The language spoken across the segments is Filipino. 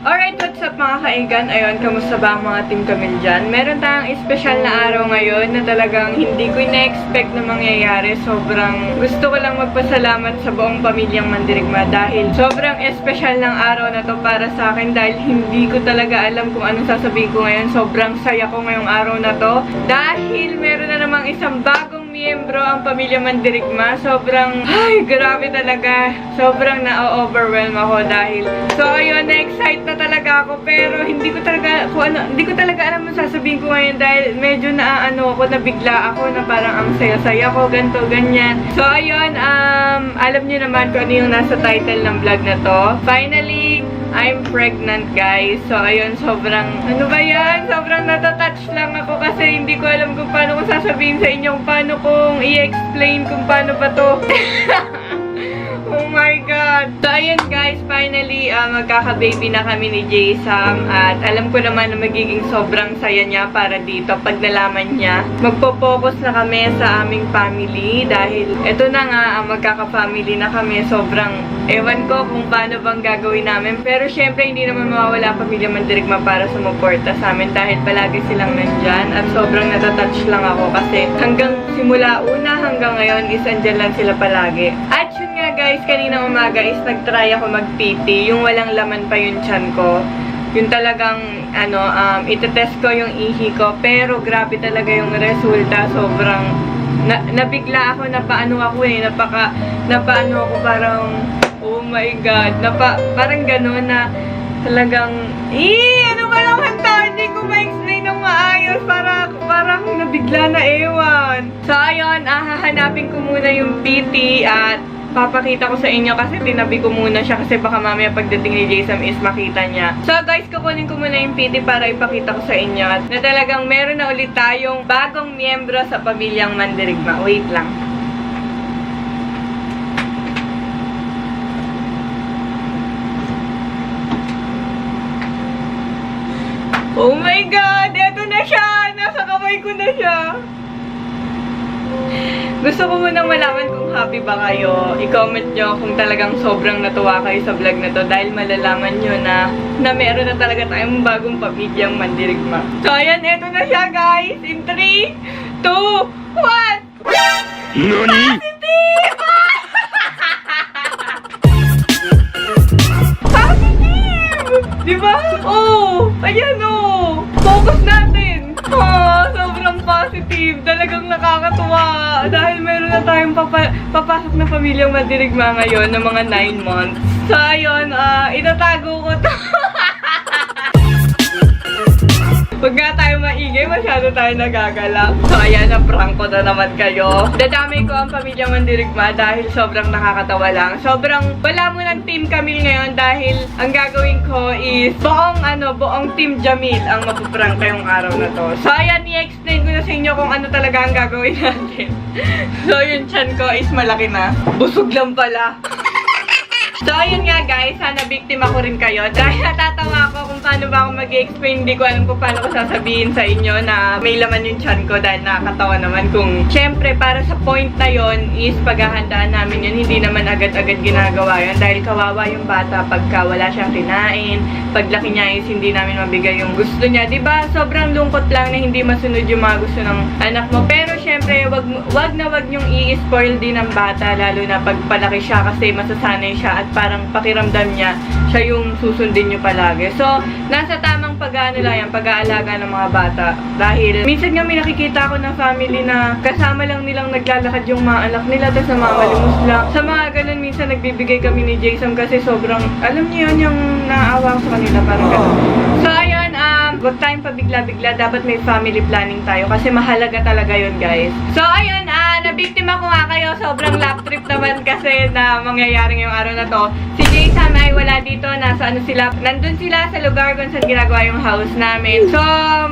Alright, what's up mga kaigan? Ayun, kamusta ba ang mga Team Camille dyan? Meron tayong espesyal na araw ngayon na talagang hindi ko ina-expect na mangyayari. Sobrang gusto ko lang magpasalamat sa buong pamilyang Mandirigma dahil sobrang espesyal ng araw na to para sa akin dahil hindi ko talaga alam kung anong sasabihin ko ngayon. Sobrang saya ko ngayong araw na to dahil meron na namang isang bagong miyembro ang pamilya Mandirigma. Sobrang, ay, grabe talaga. Sobrang na-overwhelm ako dahil, so ayun, na-excite na talaga ako pero hindi ko talaga alam ang sasabihin ko ngayon dahil medyo nabigla ako na parang ang saya-saya ko, ganto, ganyan. So ayun, alam niyo naman kung ano yung nasa title ng vlog na to. Finally, I'm pregnant, guys. So, ayun, sobrang natatouch lang ako kasi hindi ko alam kung paano ko sasabihin sa inyo kung paano kong i-explain kung paano ba to. Oh my God! So, ayun guys, finally, magkaka-baby na kami ni Jay-Sam at alam ko naman na magiging sobrang saya niya para dito pag nalaman niya. Magpo-focus na kami sa aming family dahil eto na nga, magkaka-family na kami. Sobrang ewan ko kung paano bang gagawin namin. Pero syempre, hindi naman mawawala pamilya Mandirigma para sumuporta sa amin dahil palagi silang nandyan at sobrang natatouch lang ako kasi hanggang simula una hanggang ngayon is andyan lang sila palagi. At yun nga guys, kanina umaga is nag-try ako mag-PT, yung walang laman pa yung tiyan ko. Yung talagang, itetest ko yung ihi ko, pero grabe talaga yung resulta. Sobrang, nabigla ako, napaano ako parang, oh my God, parang gano'n na talagang, ano ba naman to? Hindi ko ma-explain ng maayos, parang nabigla na ewan. So ayun, hahanapin ko muna yung PT at papakita ko sa inyo kasi tinabi ko muna siya kasi baka mamaya pagdating ni Jay-Sam is makita niya. So guys, kukunin ko muna yung PT para ipakita ko sa inyo at na talagang meron na ulit tayong bagong miyembro sa pamilyang Mandirigma. Wait lang. Oh my God! Eto na siya! Nasa kamay ko na siya! Gusto ko munang malaman kung happy ba kayo. I-comment nyo kung talagang sobrang natuwa kayo sa vlog na to dahil malalaman nyo na meron na talaga tayong bagong pamilyang Mandirigma. So ayan, eto na siya guys! In 3, 2, 1! NANI?! Positive! Positive! Diba? Oh! Ayan oh! Focus natin! Sobrang positive. Talagang nakakatuwa. Dahil meron na tayong papasok na pamilyang Mandirigma ngayon ng mga 9 months. So, ayun, itatago ko to. Pag nga tayo maingay, masyado tayo nagagala. So, ayan, na-prank ko na naman kayo. Dadamay ko ang pamilya Mandirigma dahil sobrang nakakatawa lang. Sobrang wala mo ng Team Camille ngayon dahil ang gagawin ko is buong Team Jamil ang mapuprank kayong araw na to. So, ayan, i-explain ko na sa inyo kung ano talaga ang gagawin natin. So, yung chan ko is malaki na. Busog lang pala. So, ayun nga guys, sana biktima ko rin kayo dahil natatawa ako kung paano ba ako mag-explain. Hindi ko alam kung paano ko sasabihin sa inyo na may laman yung chan ko dahil nakakatawa naman kung syempre para sa point na yon is paghahandaan namin yun. Hindi naman agad-agad ginagawa yun dahil kawawa yung bata pagka wala siyang kinain. Paglaki niya is hindi namin mabigay yung gusto niya. Diba? Sobrang lungkot lang na hindi masunod yung mga gusto ng anak mo. Pero syempre, wag niyong i-spoil din ng bata lalo na pagpalaki siya kasi masasanay siya at parang pakiramdam niya, siya yung susundin niyo palagi. So, nasa tamang pag-aalaga ng mga bata. Dahil, minsan nga may nakikita ako ng family na kasama lang nilang naglalakad yung mga anak nila, tapos namamalimos lang. Sa mga ganun, minsan nagbibigay kami ni Jay-Sam kasi sobrang, alam niyo yun, yung naawa ko sa kanila, parang ganun. So, ayun, wag tayong pabigla-bigla, dapat may family planning tayo kasi mahalaga talaga yun, guys. So, ayun, nabiktima ko nga kayo, sobrang lap trip naman kasi na mangyayari ngayong araw na to. Si Jay-Sam ay wala dito, nandun sila sa lugar kung saan ginagawa yung house namin. So,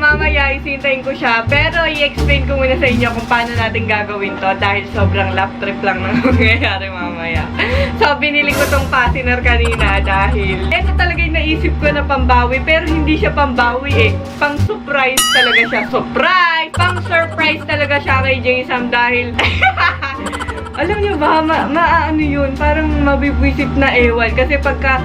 mamaya isintayin ko siya, pero i-explain ko muna sa inyo kung paano natin gagawin to dahil sobrang lap trip lang na mangyayari mamaya. So, binili ko tong fastener kanina dahil ito talaga yung naisip ko na pambawi, pero hindi siya pambawi eh. Pang-surprise talaga siya. Surprise! Pang-surprise talaga siya kay Jay-Sam dahil alam niyo ba, ano yun, parang mabibwisit na ewan. Kasi pagka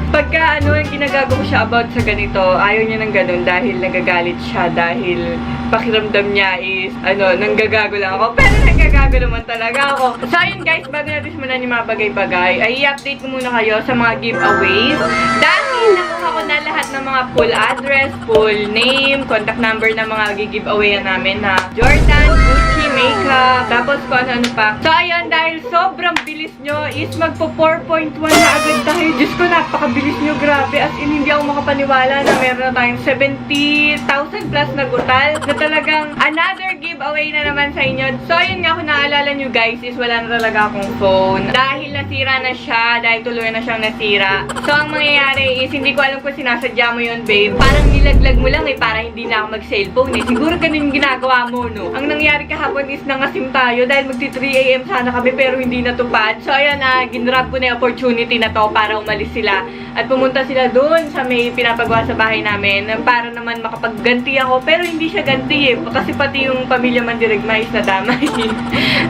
ano, yung ginagago ko siya about sa ganito, ayaw niya ng ganun dahil nagagalit siya, dahil pakiramdam niya is, ano, nanggagago lang ako. Pero nanggagago naman talaga ako. So, ayun guys, bago natin simulan yung mga bagay-bagay, ay i-update ko muna kayo sa mga giveaways. Dahil nakuha ko na lahat ng mga full address, full name, contact number ng mga giveaway namin na Jordan, Gucci, makeup, tapos kung ano pa. So, ayun, dahil sobrang bilis nyo, is magpo 4.1 na agad tayo. Diyos ko, napakabilis nyo, grabe. As in, hindi ako makapaniwala na meron na tayong 70,000 plus na gutal na talagang another giveaway na naman sa inyo. So, ayun nga, kung naalala nyo guys, is wala na talaga akong phone. Dahil nasira na siya, dahil tuloy na siyang nasira. So, ang mangyayari is, hindi ko alam kung sinasadya mo yun, babe. Parang nilaglag mo lang eh, para hindi na ako mag-cellphone eh. Siguro ganun yung ginagawa mo, no? Ang nangyari kahapon is nangasim tayo dahil magti 3 AM sana kami pero hindi natupad. So, ayan ginrab ko na yung opportunity na to para umalis sila. At pumunta sila doon sa may pinapagawa sa bahay namin para naman makapagganti ako. Pero hindi siya ganti eh. Kasi pati yung pamilya Mandirigma is nadamay.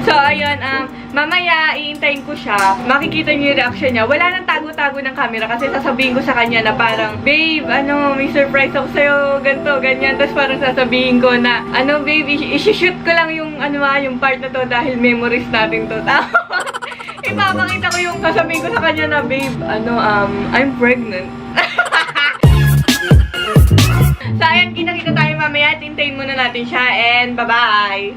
So, ayun, mamaya iintayin ko siya. Makikita niyo yung reaction niya. Wala nang tago-tago ng camera kasi sasabihin ko sa kanya na parang, babe, may surprise ako sa'yo, ganito, ganyan. Tapos parang sasabihin ko na, babe, isi-shoot ko lang yung, yung part na to dahil memories natin to. Ipapakita ko yung sasabihin ko sa kanya na, babe, I'm pregnant. So, ayan, kita-kita tayo mamaya. Tintayin muna natin siya and bye-bye!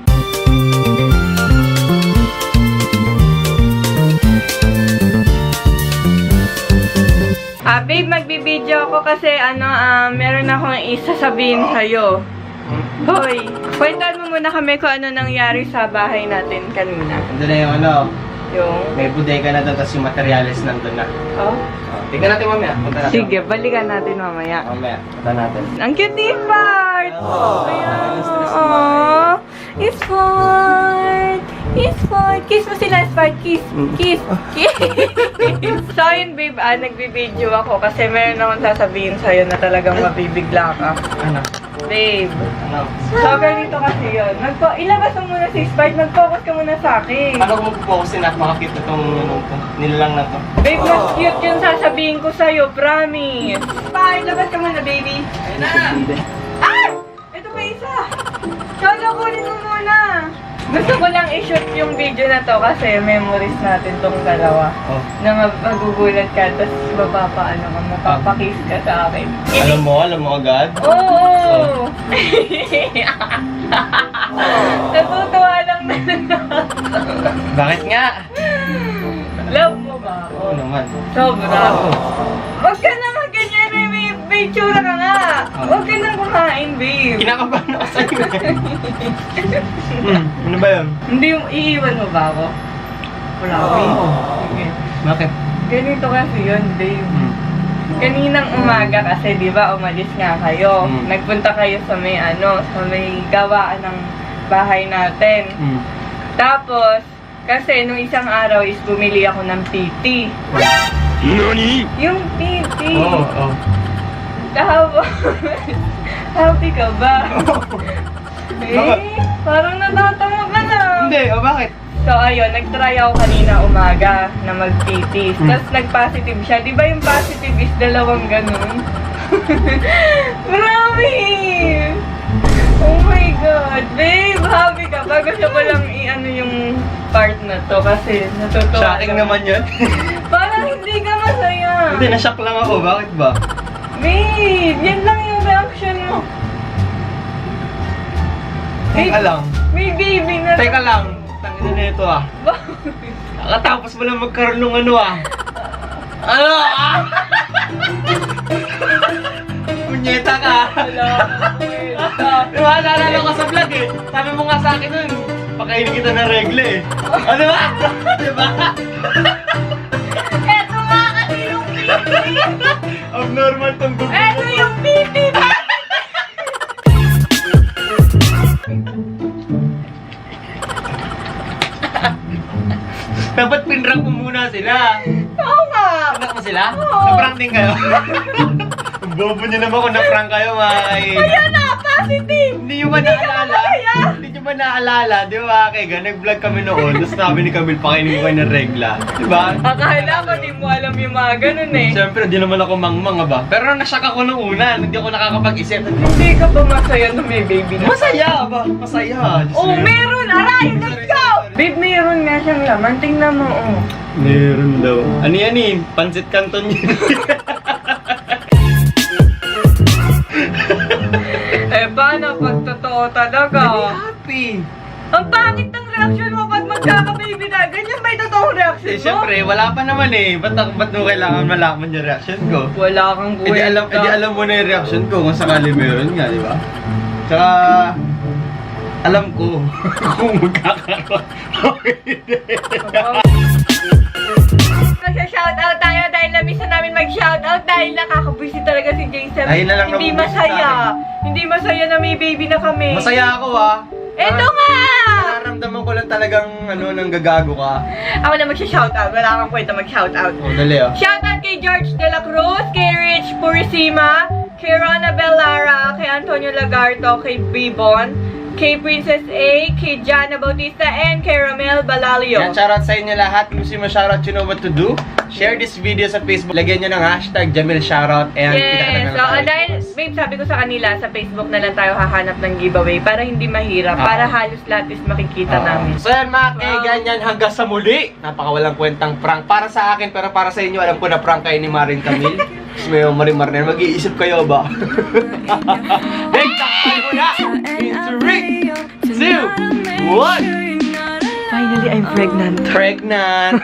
Babe, magbibideo ako kasi, meron akong isasabihin sa'yo. Hoy, kwentuhan mo muna kami kung ano nangyari sa bahay natin kanina. Ando na yung Yung? may bodega na doon, tapos yung materials nandun na. Oh? Tignan natin mamaya. Punta natin. Sige, balikan natin mamaya. Mamaya, punta natin. Ang cute ni Fart! Oh, Ayan. Aww. It's Fart! It's Fart! Kiss mo sila, Fart! Kiss! Kiss! Kiss! So, yun, babe, nagbibideo ako kasi meron akong sasabihin sa'yo na talagang mabibigla ka. Ano? Babe. Ano? So, ganito kasi yun. Ilabas mo muna si Spike. Mag-focus ka muna sa akin. Paano ko mag-focusin at makakita itong nilalang na to? Babe, mas cute yung sasabihin ko sa'yo. Promise. Spike, labas ka muna, baby. Ayun na! Ah! Ito pa isa. Cholo, kunin mo muna. Gusto ko lang i-shoot yung video na to kasi memories natin tong dalawa. Oh. Na magugulat ka, tapos mapapakiss ka sa akin. Alam mo agad? Oo! Natutuwa lang na. Bakit nga? Love mo ba? Oo naman. Sobra. Huwag ka na ganyan, may tsura ka nga. Huwag ka nang kumain, babe. Kinakabahan ako sa'yo. Ano ba yun? Hindi, iiwan mo ba ako? Wala ko, babe. Sige. Bakit? Ganito kasi yun, babe. Kaninang umaga kasi, di ba, umalis nga kayo. Nagpunta kayo sa may gawaan ng bahay natin. Tapos, kasi nung isang araw is bumili ako ng PT. Nani? Yung PT. Oo. Happy ka ba? Parang natatawa ka na. Hindi, bakit? So, ayun, nag-try ako kanina umaga na mag-PT. Tapos nag-positive siya. Di ba yung positive is dalawang ganun? Promise! Oh my God! Babe, happy ka. Bago siya palang yung part na to kasi natutuwa. Shocking naman yun. Parang hindi ka masaya. Hindi, na-shock lang ako. Bakit ba? Babe, yan lang yung reaction mo. Teka lang. May baby na. Teka lang. Tangina na ito Nakatapos mo lang magkaroon ng Punyeta ka. Diba, naalala ko sa vlog eh. Sabi mo nga sa akin nun, pakainin kita ng regle eh. Ano ba? Diba? Eto nga kasi yung baby. Abnormal tong gusto. Eto yung baby. Dapat pinrank mo muna sila. Oo nga. Pinrank mo sila? Oo. Na-prank din kayo? Ang bobo nyo naman kung na-prank kayo, mga Kaya na, positive. Hindi nyo ba naalala? Kaya. Hindi nyo nyo ba naalala, di ba, Kega, nag-vlog kami noon, tapos sabi ni Camille, pakainin ko kayo ng regla. Di ba? Akala ko di mo alam yung mga ganun eh. Siyempre, di naman ako mangmang, ba? Pero nasyak ako nung una, hindi ako nakakapag-isip. Hindi ka ba masaya na may baby na? Masaya ba? Masaya. Diyos Oh, me. meron! Aray! Let's go! Babe, meron nga siyang laman. Tingnan mo, oh. Meron daw. Ano yan eh? Pansit Canton yun. Eh, paano pag totoo talaga? Happy. Ang pangit ng reaction mo pag magkaka-baby na. Ganyan ba yung totoong reaction Eh, mo? siyempre, wala pa naman eh. Ba't mo kailangan malaman yung reaction ko? Wala kang Eh, di kwenta. alam mo na yung reaction ko kung sakali meron nga, di ba? Tsaka, alam ko kung magkakaroon. Magsa-shoutout tayo dahil na-miss na namin mag-shoutout dahil nakakabwisit talaga si Jason. Dahil na lang Hindi nabubwisit masaya. sa Hindi masaya na may baby na kami. Masaya ako ah. Eto nga! Nararamdaman ko lang talagang nang gagago ka. Ako na mag-shoutout. Wala kang kwenta mag-shoutout. Oh, dali ah. Shoutout kay George De La Cruz, kay Rich Purisima, kay Rona Bellara, kay Antonio Lagarto, kay Bibon, kay Princess A, kay Jana Bautista, and kay Ramel Balalio. Yan, shoutout sa inyo lahat. Kung gusto mo shoutout, you know what to do. Share this video sa Facebook. Lagyan nyo ng hashtag Jamil Shoutout. And Yes, so dahil, babe, sabi ko sa kanila, sa Facebook na lang tayo hahanap ng giveaway para hindi mahirap, para halos lahat is makikita namin. So yan mga ganyan hanggang sa muli. Napakawalang kwentang prank. Para sa akin, pero para sa inyo, alam ko na prank kayo ni Maring Camille. Tapos may marimar na. Mag-iisip kayo ba? Big takpan ko na! In 3, 2, 1! Finally, I'm pregnant. Pregnant!